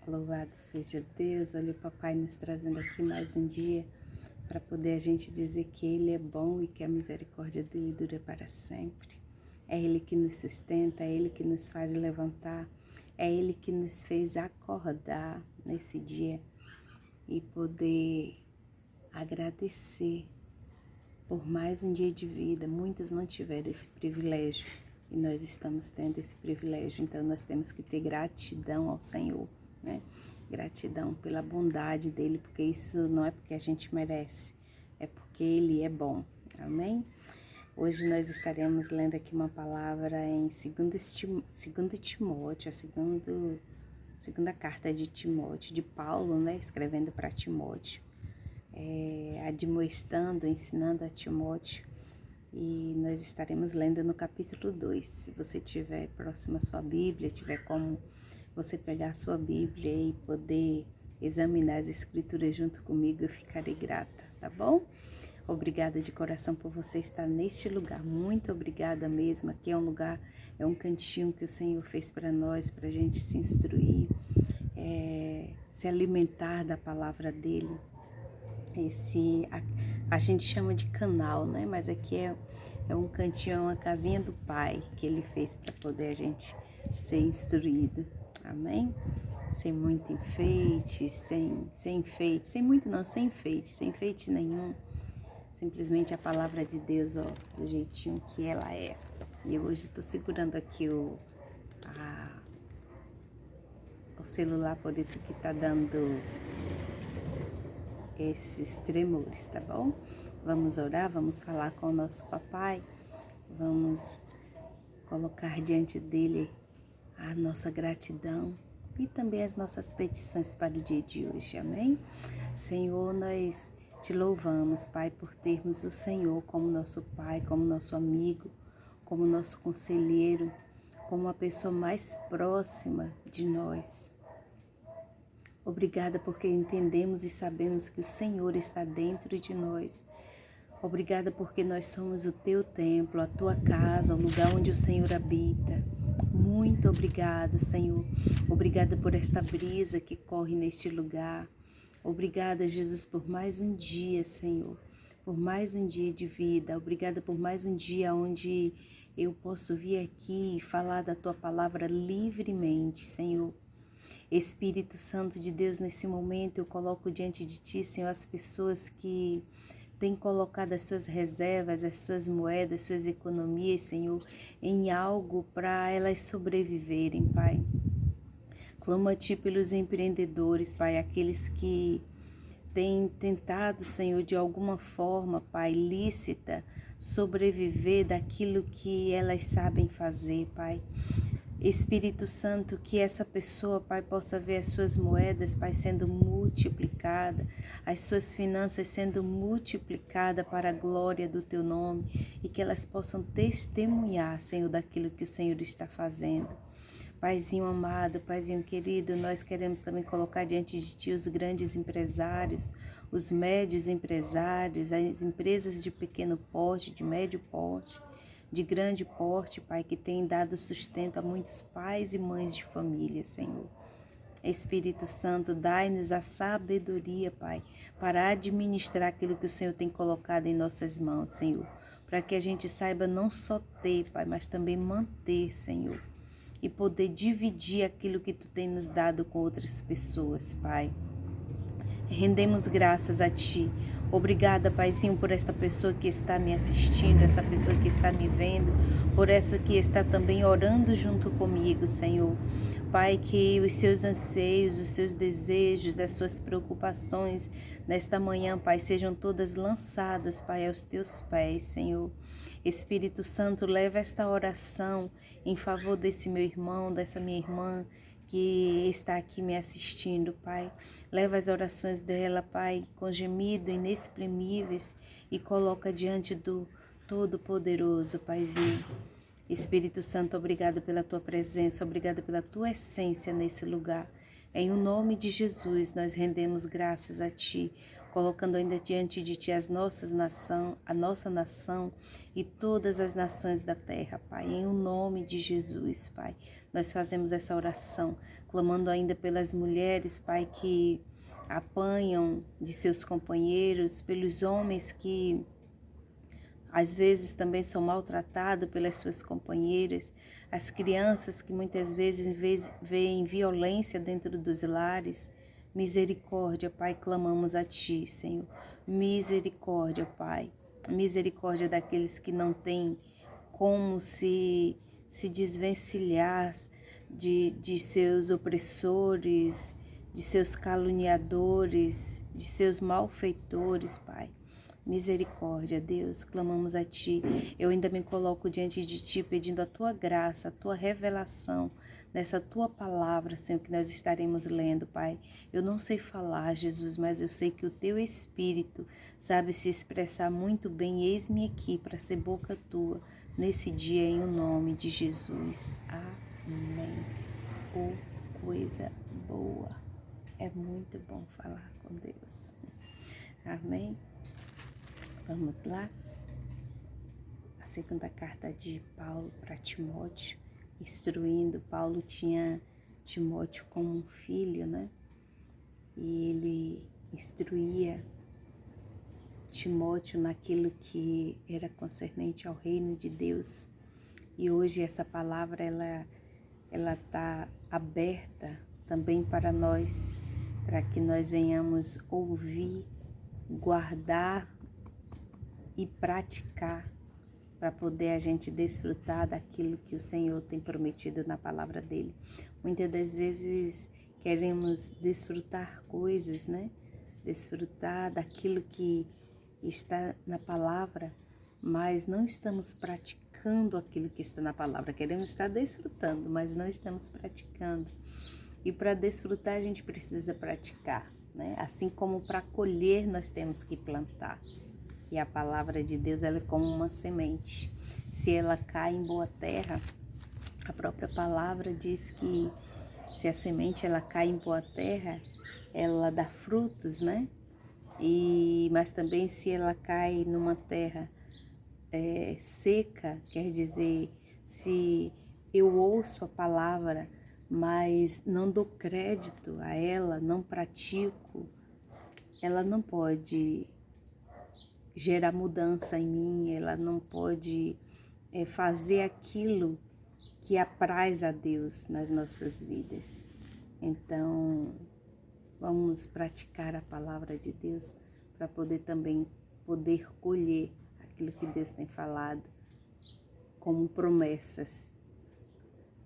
Louvado seja Deus, olha o papai nos trazendo aqui mais um dia para poder a gente dizer que Ele é bom e que a misericórdia dele dura para sempre. É Ele que nos sustenta, é Ele que nos faz levantar, é Ele que nos fez acordar nesse dia e poder agradecer por mais um dia de vida. Muitos não tiveram esse privilégio e nós estamos tendo esse privilégio, então nós temos que ter gratidão ao Senhor, né? Gratidão pela bondade dele, porque isso não é porque a gente merece, é porque ele é bom, amém? Hoje nós estaremos lendo aqui uma palavra em 2 Timóteo, segunda carta de Timóteo, de Paulo, né? Escrevendo para Timóteo, admoestando, ensinando a Timóteo. E nós estaremos lendo no capítulo 2. Se você tiver próximo à sua Bíblia, tiver como você pegar a sua Bíblia e poder examinar as escrituras junto comigo, eu ficarei grata, tá bom? Obrigada de coração por você estar neste lugar. Muito obrigada mesmo. Aqui é um lugar, é um cantinho que o Senhor fez para nós, para a gente se instruir, se alimentar da palavra dele. A gente chama de canal, né? Mas aqui é um cantinho, é uma casinha do Pai que Ele fez para poder a gente ser instruído, amém? Sem muito enfeite, sem enfeite nenhum. Simplesmente a palavra de Deus, ó, do jeitinho que ela é. E eu hoje estou segurando aqui o celular, por isso que tá dando esses tremores, tá bom? Vamos orar, vamos falar com o nosso papai, vamos colocar diante dele a nossa gratidão e também as nossas petições para o dia de hoje, amém? Senhor, nós te louvamos, Pai, por termos o Senhor como nosso Pai, como nosso amigo, como nosso conselheiro, como a pessoa mais próxima de nós. Obrigada porque entendemos e sabemos que o Senhor está dentro de nós. Obrigada porque nós somos o teu templo, a tua casa, o lugar onde o Senhor habita. Muito obrigada, Senhor. Obrigada por esta brisa que corre neste lugar. Obrigada, Jesus, por mais um dia, Senhor. Por mais um dia de vida. Obrigada por mais um dia onde eu posso vir aqui e falar da tua palavra livremente, Senhor. Espírito Santo de Deus, nesse momento eu coloco diante de ti, Senhor, as pessoas que têm colocado as suas reservas, as suas moedas, as suas economias, Senhor, em algo para elas sobreviverem, Pai. Clamo a ti pelos empreendedores, Pai, aqueles que têm tentado, Senhor, de alguma forma, Pai, lícita, sobreviver daquilo que elas sabem fazer, Pai. Espírito Santo, que essa pessoa, Pai, possa ver as suas moedas, Pai, sendo multiplicada, as suas finanças sendo multiplicadas para a glória do Teu nome e que elas possam testemunhar, Senhor, daquilo que o Senhor está fazendo. Paizinho amado, Paizinho querido, nós queremos também colocar diante de Ti os grandes empresários, os médios empresários, as empresas de pequeno porte, de médio porte, de grande porte, Pai, que tem dado sustento a muitos pais e mães de família, Senhor. Espírito Santo, dai-nos a sabedoria, Pai, para administrar aquilo que o Senhor tem colocado em nossas mãos, Senhor, para que a gente saiba não só ter, Pai, mas também manter, Senhor, e poder dividir aquilo que Tu tem nos dado com outras pessoas, Pai. Rendemos graças a Ti. Obrigada, Paizinho, por esta pessoa que está me assistindo, essa pessoa que está me vendo, por essa que está também orando junto comigo, Senhor. Pai, que os seus anseios, os seus desejos, as suas preocupações nesta manhã, Pai, sejam todas lançadas, Pai, aos Teus pés, Senhor. Espírito Santo, leva esta oração em favor desse meu irmão, dessa minha irmã, que está aqui me assistindo, Pai. Leva as orações dela, Pai, com gemido inexprimíveis e coloca diante do Todo-Poderoso, Paizinho. Espírito Santo, obrigado pela Tua presença, obrigado pela Tua essência nesse lugar. Em o nome de Jesus, nós rendemos graças a Ti. colocando ainda diante de Ti a nossa nação e todas as nações da terra, Pai, em o nome de Jesus, Pai. Nós fazemos essa oração, clamando ainda pelas mulheres, Pai, que apanham de seus companheiros, pelos homens que às vezes também são maltratados pelas suas companheiras, as crianças que muitas vezes veem violência dentro dos lares. Misericórdia, Pai, clamamos a Ti, Senhor. Misericórdia, Pai. Misericórdia daqueles que não têm como se desvencilhar de seus opressores, de seus caluniadores, de seus malfeitores, Pai. Misericórdia, Deus, clamamos a Ti. Eu ainda me coloco diante de Ti pedindo a Tua graça, a Tua revelação nessa Tua palavra, Senhor, que nós estaremos lendo, Pai. Eu não sei falar, Jesus, mas eu sei que o Teu Espírito sabe se expressar muito bem. Eis-me aqui para ser boca Tua nesse dia, em o nome de Jesus. Amém. Oh, coisa boa. É muito bom falar com Deus. Amém. Vamos lá? A segunda carta de Paulo para Timóteo, instruindo. Paulo tinha Timóteo como um filho, né? E ele instruía Timóteo naquilo que era concernente ao reino de Deus. E hoje essa palavra, ela está aberta também para nós, para que nós venhamos ouvir, guardar e praticar, para poder a gente desfrutar daquilo que o Senhor tem prometido na palavra dele. Muitas das vezes queremos desfrutar coisas, né? Desfrutar daquilo que está na palavra, mas não estamos praticando aquilo que está na palavra. Queremos estar desfrutando, mas não estamos praticando. E para desfrutar a gente precisa praticar, né? Assim como para colher nós temos que plantar. E a palavra de Deus, ela é como uma semente. Se ela cai em boa terra, a própria palavra diz que se a semente ela cai em boa terra, ela dá frutos, né? Mas também se ela cai numa terra seca, quer dizer, se eu ouço a palavra, mas não dou crédito a ela, não pratico, ela não pode gerar mudança em mim, ela não pode fazer aquilo que apraz a Deus nas nossas vidas. Então, vamos praticar a palavra de Deus para poder também colher aquilo que Deus tem falado como promessas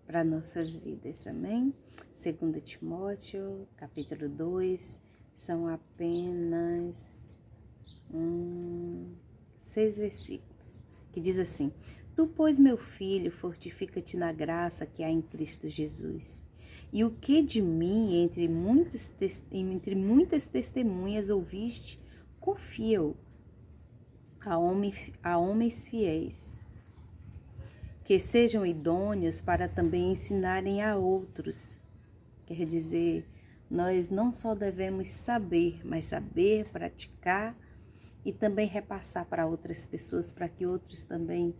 para nossas vidas, amém? 2 Timóteo, capítulo 2, são apenas 6 versículos, que diz assim: Tu, pois, meu filho, fortifica-te na graça que há em Cristo Jesus. E o que de mim, entre muitas testemunhas ouviste, confia-o a homens fiéis, que sejam idôneos para também ensinarem a outros. Quer dizer, nós não só devemos saber, mas saber, praticar e também repassar para outras pessoas, para que outros também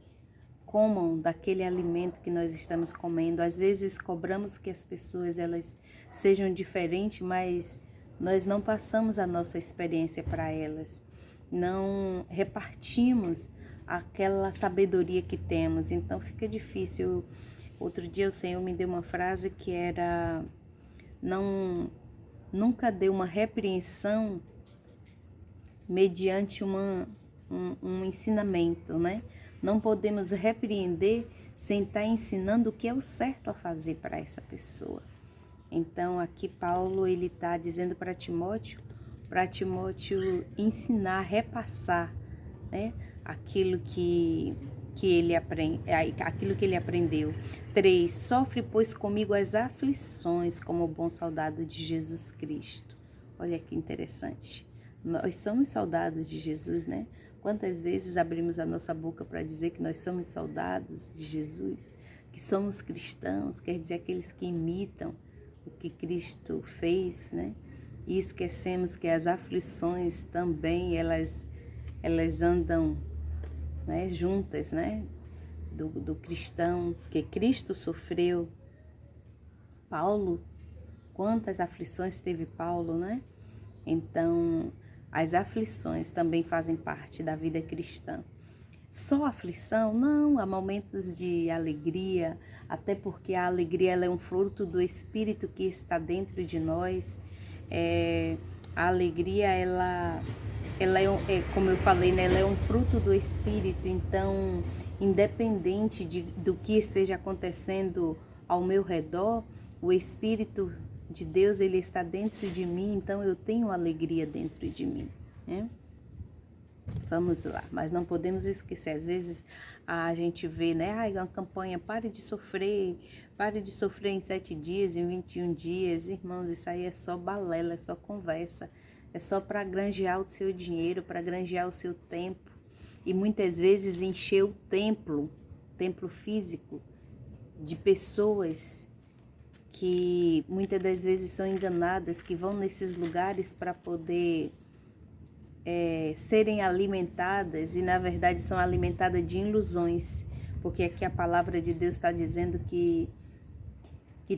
comam daquele alimento que nós estamos comendo. Às vezes cobramos que as pessoas elas sejam diferentes, mas nós não passamos a nossa experiência para elas. Não repartimos aquela sabedoria que temos, então fica difícil. Outro dia o Senhor me deu uma frase que era: nunca dê uma repreensão mediante um ensinamento, né? Não podemos repreender sem estar ensinando o que é o certo a fazer para essa pessoa. Então aqui Paulo ele está dizendo para Timóteo ensinar, repassar, né? Aquilo que ele aprendeu. 3. Sofre, pois, comigo as aflições como bom soldado de Jesus Cristo. Olha que interessante. Nós somos soldados de Jesus, né? Quantas vezes abrimos a nossa boca para dizer que nós somos soldados de Jesus, que somos cristãos, quer dizer, aqueles que imitam o que Cristo fez, né? e esquecemos que as aflições também elas andam, né, juntas, né, do cristão, que Cristo sofreu. Paulo, quantas aflições teve Paulo, né? Então, as aflições também fazem parte da vida cristã. Só aflição? Não, há momentos de alegria, até porque a alegria ela é um fruto do Espírito que está dentro de nós. A alegria, como eu falei, né, ela é um fruto do Espírito, então, independente do que esteja acontecendo ao meu redor, o Espírito de Deus, ele está dentro de mim, então eu tenho alegria dentro de mim, né? Vamos lá, mas não podemos esquecer, às vezes a gente vê, né, uma campanha, pare de sofrer em 7 dias, em 21 dias, irmãos, isso aí é só balela, é só conversa, é só para granjear o seu dinheiro, para granjear o seu tempo, e muitas vezes encher o templo físico, de pessoas que muitas das vezes são enganadas, que vão nesses lugares para poder serem alimentadas e na verdade são alimentadas de ilusões, porque aqui a palavra de Deus está dizendo que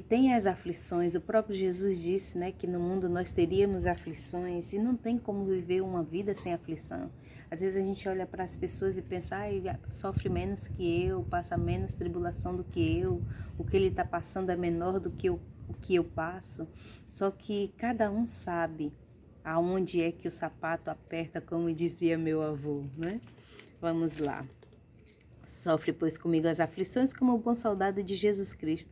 tem as aflições. O próprio Jesus disse, né, que no mundo nós teríamos aflições e não tem como viver uma vida sem aflição. Às vezes a gente olha para as pessoas e pensa, sofre menos que eu, passa menos tribulação do que eu, o que ele está passando é menor do que o que eu passo. Só que cada um sabe aonde é que o sapato aperta, como dizia meu avô, né? Vamos lá. Sofre, pois, comigo as aflições como bom soldado de Jesus Cristo.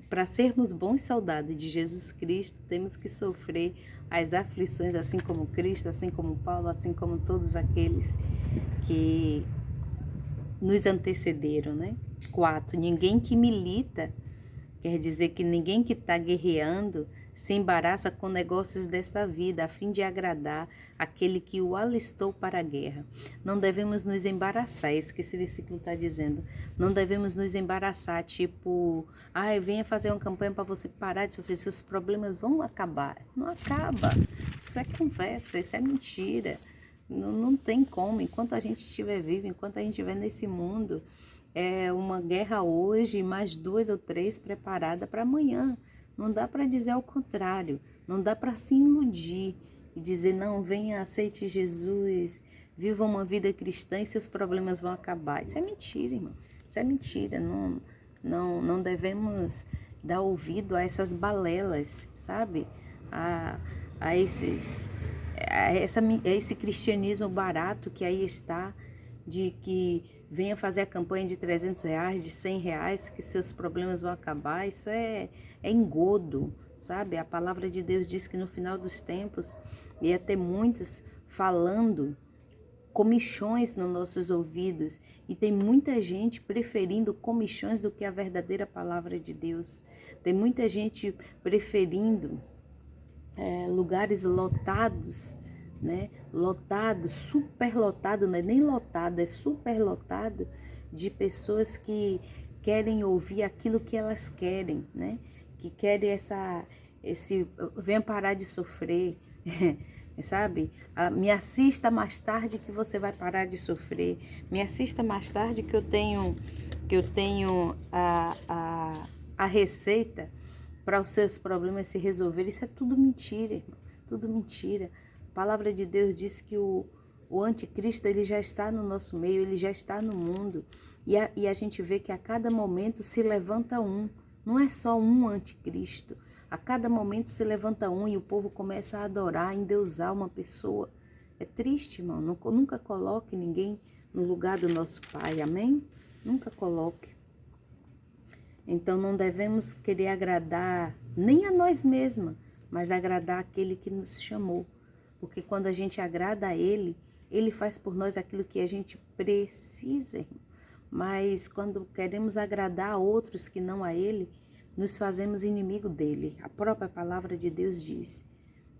Para sermos bons soldados de Jesus Cristo, temos que sofrer as aflições, assim como Cristo, assim como Paulo, assim como todos aqueles que nos antecederam, né? 4. Ninguém que milita, quer dizer que ninguém que está guerreando se embaraça com negócios desta vida, a fim de agradar aquele que o alistou para a guerra. Não devemos nos embaraçar, é isso que esse versículo está dizendo. Não devemos nos embaraçar, tipo, venha fazer uma campanha para você parar de sofrer, seus problemas vão acabar. Não acaba, isso é conversa, isso é mentira. Não tem como, enquanto a gente estiver vivo, enquanto a gente estiver nesse mundo, é uma guerra hoje, mais 2 ou 3 preparada para amanhã. Não dá para dizer ao contrário, não dá para se iludir e dizer, não, venha, aceite Jesus, viva uma vida cristã e seus problemas vão acabar. Isso é mentira, irmão, isso é mentira, não devemos dar ouvido a essas balelas, sabe? A esse cristianismo barato que aí está, de que venha fazer a campanha de R$300, de R$100, que seus problemas vão acabar. Isso é engodo, sabe? A palavra de Deus diz que no final dos tempos ia ter muitos falando comichões nos nossos ouvidos, e tem muita gente preferindo comichões do que a verdadeira palavra de Deus. Tem muita gente preferindo lugares lotados, né? Lotado, superlotado, não é nem lotado, é superlotado de pessoas que querem ouvir aquilo que elas querem, né? Que querem venha parar de sofrer, sabe? Me assista mais tarde que você vai parar de sofrer. Me assista mais tarde que eu tenho a receita para os seus problemas se resolverem. Isso é tudo mentira, irmão. Tudo mentira. A palavra de Deus diz que o anticristo ele já está no nosso meio, ele já está no mundo. E a gente vê que a cada momento se levanta um. Não é só um anticristo. A cada momento se levanta um e o povo começa a adorar, endeusar uma pessoa. É triste, irmão. Nunca coloque ninguém no lugar do nosso Pai. Amém? Nunca coloque. Então não devemos querer agradar nem a nós mesmos, mas agradar aquele que nos chamou. Porque quando a gente agrada a Ele, Ele faz por nós aquilo que a gente precisa, irmão. Mas quando queremos agradar a outros que não a Ele, nos fazemos inimigo dele. A própria palavra de Deus diz,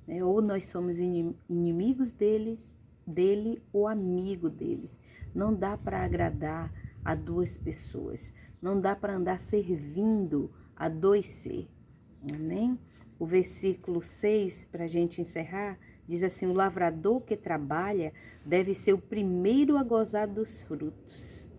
né? Ou nós somos inimigos dele ou amigo deles. Não dá para agradar a 2 pessoas. Não dá para andar servindo a 2 seres. Amém? O versículo 6, para a gente encerrar, diz assim: o lavrador que trabalha deve ser o primeiro a gozar dos frutos.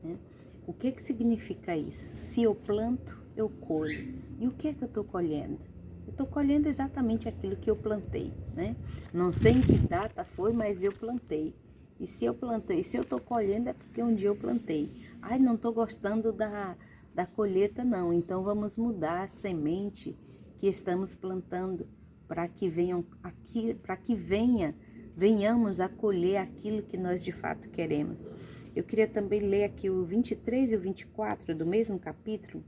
Né? O que significa isso? Se eu planto, eu colho. E o que é que eu estou colhendo? Eu estou colhendo exatamente aquilo que eu plantei, né? Não sei em que data foi, mas eu plantei. E se eu plantei, se eu estou colhendo é porque um dia eu plantei. Ai, não estou gostando da colheita não, então vamos mudar a semente que estamos plantando para que venhamos a colher aquilo que nós de fato queremos. Eu queria também ler aqui o 23 e o 24 do mesmo capítulo,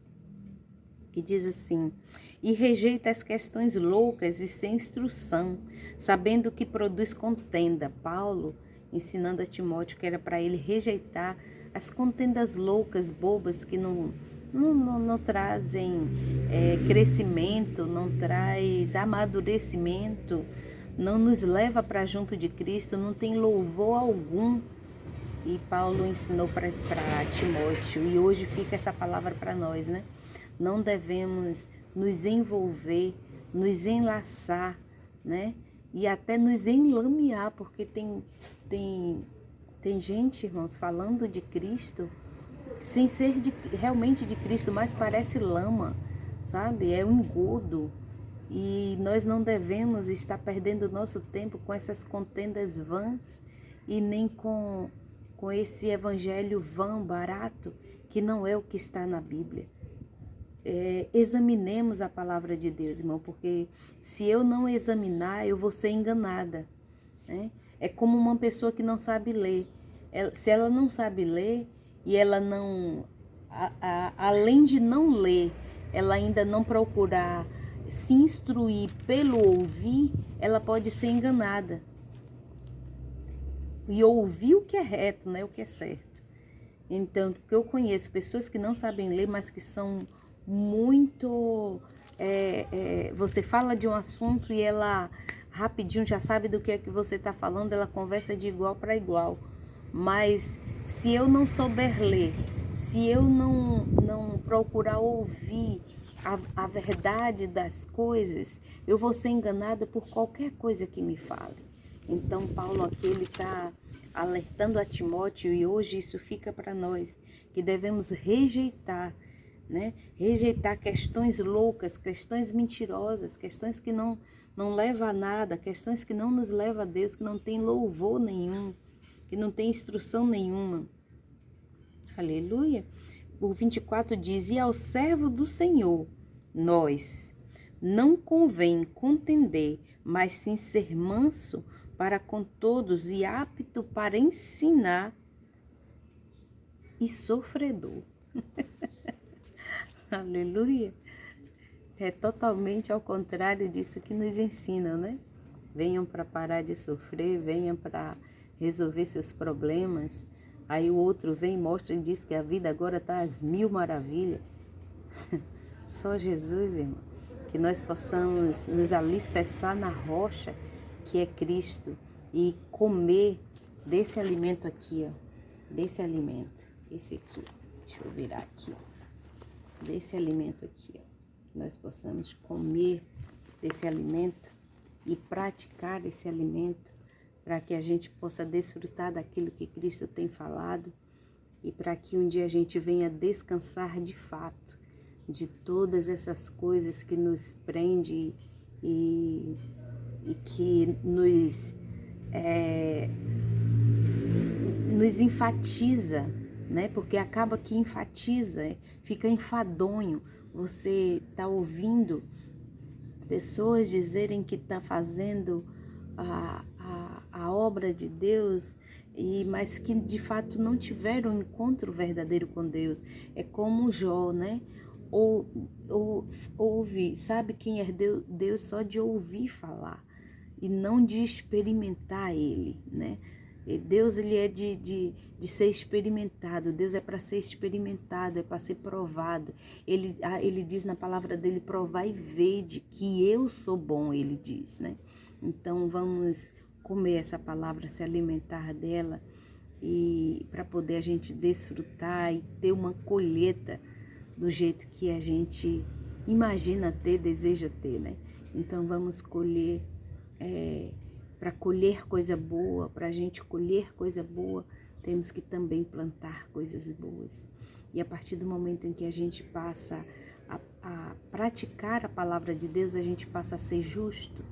que diz assim: e rejeita as questões loucas e sem instrução, sabendo que produz contenda. Paulo ensinando a Timóteo que era para ele rejeitar as contendas loucas, bobas, que não trazem crescimento, não traz amadurecimento, não nos leva para junto de Cristo, não tem louvor algum. E Paulo ensinou para Timóteo, e hoje fica essa palavra para nós, né? Não devemos nos envolver, nos enlaçar, né? E até nos enlamear, porque tem gente, irmãos, falando de Cristo, sem ser realmente de Cristo, mas parece lama, sabe? É um engodo. E nós não devemos estar perdendo nosso tempo com essas contendas vãs e nem com esse evangelho vã, barato, que não é o que está na Bíblia. Examinemos a palavra de Deus, irmão, porque se eu não examinar, eu vou ser enganada, né? É como uma pessoa que não sabe ler. Se ela não sabe ler e ela não, além de não ler, ela ainda não procurar se instruir pelo ouvir, ela pode ser enganada. E ouvir o que é reto, né? O que é certo. Então, porque eu conheço pessoas que não sabem ler, mas que são muito... você fala de um assunto e ela rapidinho já sabe do que é que você está falando, ela conversa de igual para igual. Mas se eu não souber ler, se eu não procurar ouvir a verdade das coisas, eu vou ser enganada por qualquer coisa que me fale. Então, Paulo aqui, ele está alertando a Timóteo, e hoje isso fica para nós, que devemos rejeitar, né? Rejeitar questões loucas, questões mentirosas, questões que não levam a nada, questões que não nos levam a Deus, que não tem louvor nenhum, que não tem instrução nenhuma. Aleluia. O 24 diz: e ao servo do Senhor, nós, não convém contender, mas sim ser manso para com todos e apto para ensinar e sofredor. Aleluia. É totalmente ao contrário disso que nos ensinam, né? Venham para parar de sofrer, venham para resolver seus problemas. Aí o outro vem e mostra e diz que a vida agora está às mil maravilhas. Só Jesus, irmão. Que nós possamos nos alicerçar na rocha que é Cristo e comer desse alimento aqui, ó. Desse alimento. Esse aqui. Deixa eu virar aqui, ó. Desse alimento aqui, ó. Que nós possamos comer desse alimento e praticar esse alimento para que a gente possa desfrutar daquilo que Cristo tem falado e para que um dia a gente venha descansar de fato de todas essas coisas que nos prende e que nos enfatiza, né? Porque acaba que enfatiza, fica enfadonho. Você está ouvindo pessoas dizerem que está fazendo a obra de Deus, mas que de fato não tiveram um encontro verdadeiro com Deus. É como Jó, né? Ouve, sabe quem é Deus só de ouvir falar e não de experimentar Ele, né? E Deus, ele é de ser experimentado. Deus é para ser experimentado, é para ser provado. Ele diz na palavra dele: provai e vede que eu sou bom, ele diz, né? Então vamos comer essa palavra, se alimentar dela, e para poder a gente desfrutar e ter uma colheita do jeito que a gente imagina ter, deseja ter, né? Então vamos colher, para colher coisa boa, para a gente colher coisa boa, temos que também plantar coisas boas. E a partir do momento em que a gente passa a praticar a palavra de Deus, a gente passa a ser justo,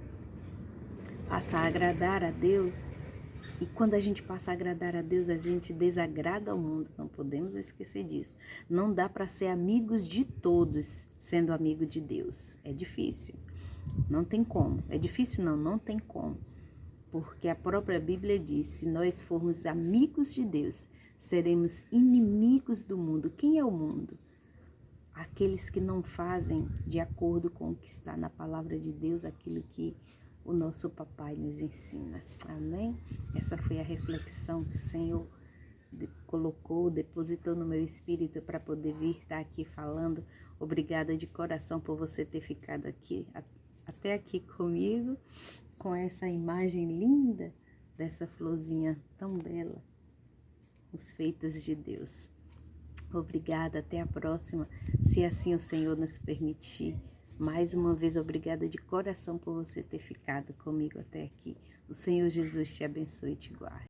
passa a agradar a Deus. E quando a gente passa a agradar a Deus, a gente desagrada ao mundo. Não podemos esquecer disso. Não dá para ser amigos de todos sendo amigo de Deus. É difícil. Não tem como. É difícil não, não tem como. Porque a própria Bíblia diz, se nós formos amigos de Deus, seremos inimigos do mundo. Quem é o mundo? Aqueles que não fazem de acordo com o que está na palavra de Deus, aquilo que o nosso papai nos ensina. Amém? Essa foi a reflexão que o Senhor colocou, depositou no meu espírito para poder vir estar aqui falando. Obrigada de coração por você ter ficado aqui, até aqui comigo, com essa imagem linda dessa florzinha tão bela, os feitos de Deus. Obrigada, até a próxima, se assim o Senhor nos permitir. Mais uma vez, obrigada de coração por você ter ficado comigo até aqui. O Senhor Jesus te abençoe e te guarde.